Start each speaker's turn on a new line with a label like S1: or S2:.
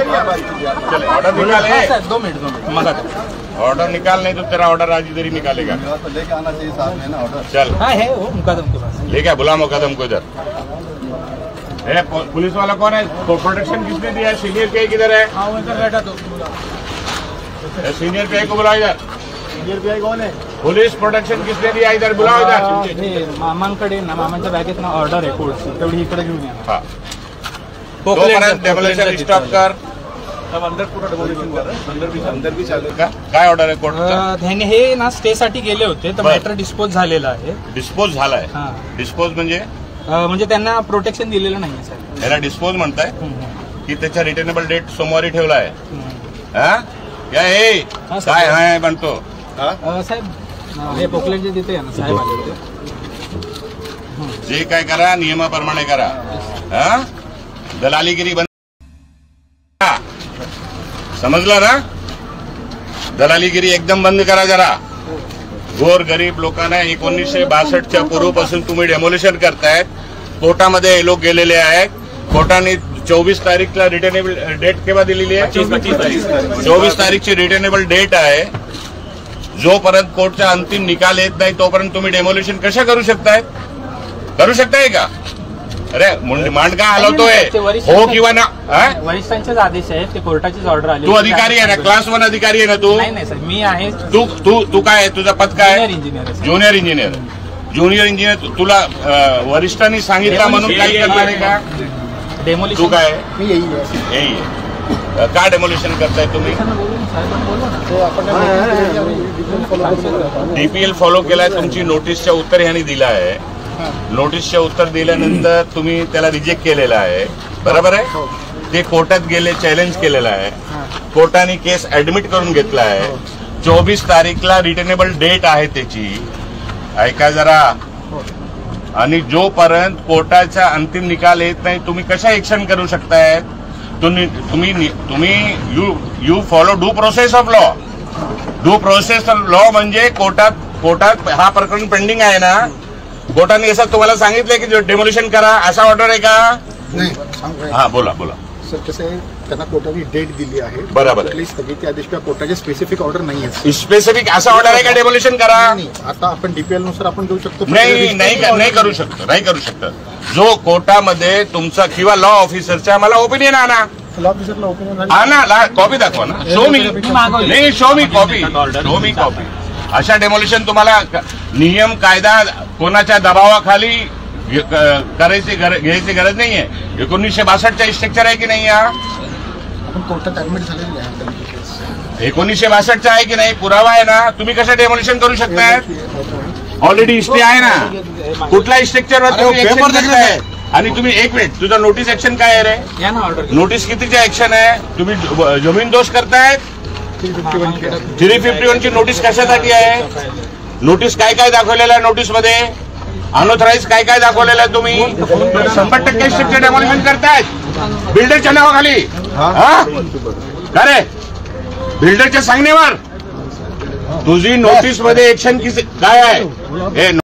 S1: चल ऑर्डर निकाल,
S2: 2 मिनट मगा
S1: ऑर्डर निकाल, नहीं तो तेरा ऑर्डर आज इधर ही निकालेगा।
S3: लेके आना चाहिए साथ में ना ऑर्डर।
S1: चल
S2: हाँ है वो मुकदम के पास,
S1: लेके बुला मुकदम को इधर। पुलिस वाला कौन है? प्रोटेक्शन किसने दिया है? सीनियर पीआई किधर है?
S2: हाँ इधर बैठा तो
S1: सीनियर पीआई को बुलाओ इधर।
S3: सीनियर पीआई कौन है?
S1: पुलिस प्रोटेक्शन किसने दिया? इधर बुलाओ इधर।
S2: मामांकडे ना, मामांच्या बॅगेत ना ऑर्डर आहे कोर्टची, तेवढी इकडे घेऊन या।
S1: हाँ तोपर्यंत डेमोलेशन स्टॉप कर।
S3: अब अंदर पूरा डेमोलिशन कर रहा है, अंदर भी चालेगा।
S1: काय ऑर्डर आहे कोर्टचा?
S2: त्यांनी हे ना स्टे साठी गेले होते, तर मॅटर डिस्पोज झालेला आहे।
S1: डिस्पोज झालाय?
S2: हां
S1: डिस्पोज म्हणजे
S2: त्यांना प्रोटेक्शन दिलेलं नाहीये साहेब।
S1: याला डिस्पोज म्हणताय की त्याचा रिटर्नेबल डेट सोमवारी ठेवला आहे? या हे काय आहे म्हणतो
S2: साहेब? हे पोकलेट जे तिथे आहे ना साहेब आले होते,
S1: जे काय करा नियमाप्रमाणे करा। दलालीगिरी बंद, समजला ना? दलालीगिरी एकदम बंद करा जरा। गोर गरीब लोकांना 1962च्या पूर्वीपासून तुम्ही डेमोलिशन करतायत। कोर्टामध्ये हे लोक गेलेले आहेत। कोर्टाने 24 तारीखला रिटर्नेबल डेट केव्हा दिलेली आहे? 24 तारीखची रिटर्नेबल डेट आहे। जोपर्यंत कोर्टचा अंतिम निकाल येत नाही तोपर्यंत तुम्ही डेमोलिशन कशा करू शकताय? करू शकताय का? अरे मांडका हलवतोय हो किंवा ना?
S2: वरिष्ठांचेच आदेश आहेत, ते कोर्टाचीच ऑर्डर आली।
S1: तू अधिकारी आहे ना? क्लास 1 अधिकारी आहे ना तू?
S2: नाही सर, मी आहे।
S1: तू काय आहे? तुझं पद काय?
S2: Junior engineer.
S1: ज्युनियर इंजिनियर तुला वरिष्ठांनी सांगितलं म्हणून काही करणार आहे का?
S2: डेमोलिशन
S1: तू काय?
S3: मी यही
S1: आहे का? डेमोलिशन करताय तुम्ही? डीपीएल फॉलो केलाय, तुमची नोटीसच्या उत्तर ह्यांनी दिलं आहे। नोटीसचे उत्तर दिल्यानंतर तुम्ही त्याला रिजेक्ट केलेलं आहे, बरोबर आहे? ते कोर्टात गेले, चॅलेंज केलेलं आहे। कोर्टाने केस ऍडमिट करून घेतला आहे। 24 तारीखला रिटर्नेबल डेट आहे त्याची, ऐका जरा। आणि जोपर्यंत कोर्टाचा अंतिम निकाल येत नाही तुम्ही कशा ऍक्शन करू शकताय? तुम्ही you follow due process of law. Due process of law म्हणजे कोर्टात हा प्रकरण पेंडिंग आहे ना, कोर्टाने असं तुम्हाला सांगितलंय की डेमोलिशन करा, असा ऑर्डर आहे का?
S3: नाही।
S1: हा बोला
S3: सर, कसं आहे, त्यांना कोर्टाने डेट दिली आहे,
S1: बरोबर आहे।
S3: स्थगिती आदेश किंवा कोर्टाचे स्पेसिफिक ऑर्डर नाही आहे।
S1: स्पेसिफिक असा ऑर्डर आहे का डेमोलिशन करा?
S3: आता आपण डीपीएल नुसार आपण देऊ शकतो?
S1: नाही करू शकतो। जो कोर्टामध्ये तुमचा किंवा लॉ ऑफिसरचा मला ओपिनियन आणा,
S3: लॉ ऑफिसरला ओपिनियन
S1: आणा, कॉपी दाखवा ना। शो मी कॉपी। अशा डेमोलिशन तुम्हाला नियम कायदा कोणाच्या दबावाखाली घ्यायची गरज नाहीये। 1962चा स्ट्रक्चर आहे की नाही?
S3: आपण कोर्टात ऍडमिट झालेले आहे।
S1: 1962चा आहे की नाही? पुरावा आहे ना? तुम्ही कसं डेमोलिशन करू शकताय? ऑलरेडी स्टे आहे ना? कुठल्या स्ट्रक्चरवर तुम्ही ऍक्शन करताय? आणि तुम्ही एक मिनिट, तुझा नोटीस ऍक्शन काय आहे रे? नोटीस कितीचे ऍक्शन आहे? तुम्ही जमीन दोष करताय? 351 ची नोटीस कशासाठी आहे? नोटीस काय काय दाखवलेलं आहे नोटीसमध्ये? अनऑथराइज काय काय दाखवलेलं आहे तुम्ही? 100% स्ट्रक्चर डेमोलिशन करतायत बिल्डरच्या नावाखाली। का रे? बिल्डरच्या सांगण्यावर तुझी नोटीस मध्ये ऍक्शन काय आहे?